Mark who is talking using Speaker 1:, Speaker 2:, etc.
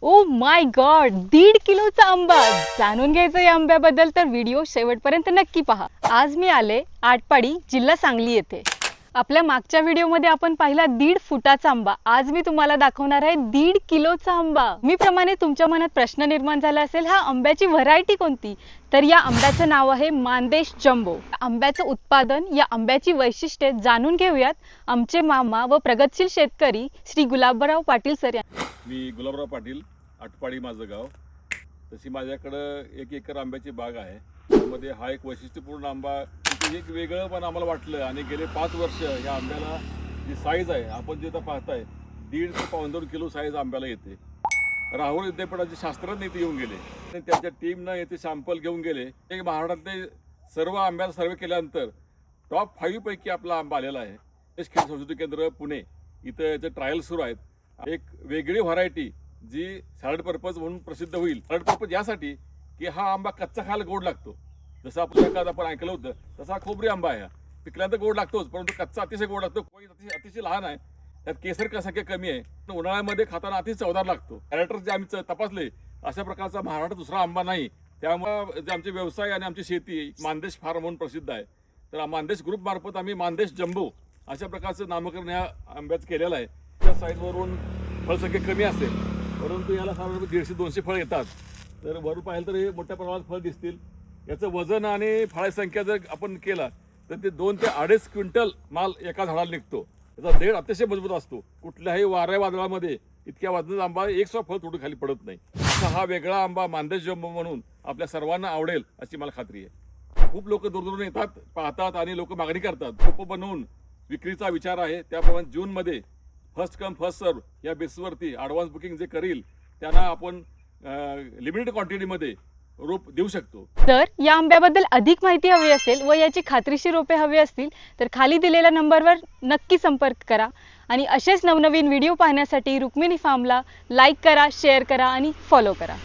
Speaker 1: Oh my God, 1.5 किलोचा आंबा. जाणून घ्यायचं या आंब्याबद्दल तर व्हिडिओ शेवटपर्यंत नक्की पहा. आज मी आले आटपाडी, जिल्हा सांगली येथे. आपल्या मागच्या व्हिडिओमध्ये आपण पाहिला 1.5 फुटाचा आंबा. आज मी तुम्हाला दाखवणार आहे 1.5 किलोचा आंबा. मी प्रमाणे तुमच्या मनात प्रश्न निर्माण झाला असेल, हा आंब्याची व्हरायटी कोणती? तर या आंब्याचं नाव आहे मानदेश जम्बो. आंब्याचं उत्पादन, या आंब्याची वैशिष्ट्ये जाणून घेऊयात आमचे मामा व प्रगतशील शेतकरी श्री गुलाबराव पाटील सर.
Speaker 2: मी गुलाबराव पाटील, आटपाडी माझं गाव. तशी माझ्याकडं 1 एकर आंब्याची बाग आहे. त्यामध्ये हा एक वैशिष्ट्यपूर्ण आंबा, एक वेगळं पण आम्हाला वाटलं. आणि गेले 5 वर्ष या आंब्याला जी साईज आहे, आपण जे आता पाहताय 1.5 ते 2 किलो साईज आंब्याला येते. राहुल विद्यापीठाचे शास्त्रज्ञ इथे येऊन गेले आणि त्यांच्या टीमनं येथे सॅम्पल घेऊन गेले. ते महाराष्ट्रातले सर्व आंब्याचा सर्वे केल्यानंतर टॉप 5 पैकी आपला आंबा आलेला आहे. खेळ संशोधन केंद्र पुणे इथं याचे ट्रायल सुरू आहेत. एक वेगळी व्हरायटी जी सॅलड पर्पज म्हणून प्रसिद्ध होईल. सॅलड पर्पज यासाठी की हा आंबा कच्चा खायला गोड लागतो. जसं आपल्या एखादा आपण ऐकलं होतं तसा खोबरी आंबा आहे. पिकल्यानंतर गोड लागतोच, परंतु कच्चा अतिशय गोड लागतो. अतिशय लहान आहे, त्यात केसर संख्या कमी आहे. उन्हाळ्यामध्ये खाताना अतिशय चवदार लागतो. कॅरेक्टर जे आम्ही तपासले, अशा प्रकारचा महाराष्ट्रात दुसरा आंबा नाही. त्यामुळे जे आमचे व्यवसाय आणि आमची शेती मानदेश फार्म म्हणून प्रसिद्ध आहे. तर मानदेश ग्रुप मार्फत आम्ही मानदेश जम्बो अशा प्रकारचं नामकरण ह्या आंब्याचं केलेलं आहे. त्या साईडवरून फळसंख्या कमी असेल, परंतु याला साधारण 150-200 फळ येतात. तर वरून पाहिलं तर हे मोठ्या प्रमाणात फळ दिसतील. याचं वजन आणि फळाची संख्या जर आपण केला तर ते 2 ते 2.5 क्विंटल माल एका झाडाला निघतो. त्याचा देठ अतिशय मजबूत असतो. कुठल्याही वाऱ्या वादळामध्ये इतक्या वजनाचा आंबा एक सुद्धा फळ तुटून खाली पडत नाही. हा वेगळा आंबा मानदेश जम्बो म्हणून आपल्या सर्वांना आवडेल अशी मला खात्री आहे. खूप लोक दूरदूरून येतात, पाहतात आणि लोक मागणी करतात. रोपं बनवून विक्रीचा विचार आहे. त्याप्रमाणे जूनमध्ये फर्स्ट कम फर्स्ट सर्व या बेसवरती ॲडव्हान्स बुकिंग जे करील त्यांना आपण लिमिटेड क्वांटिटीमध्ये रोप देऊ शकतो.
Speaker 1: तर या आंब्याबद्दल अधिक माहिती हवी असेल व याची खात्रीशीर रोपे हवी असतील तर खाली दिलेल्या नंबरवर नक्की संपर्क करा. आणि असेच नवनवीन व्हिडिओ पाहण्यासाठी रुक्मिणी फार्मला लाईक करा, शेअर करा आणि फॉलो करा.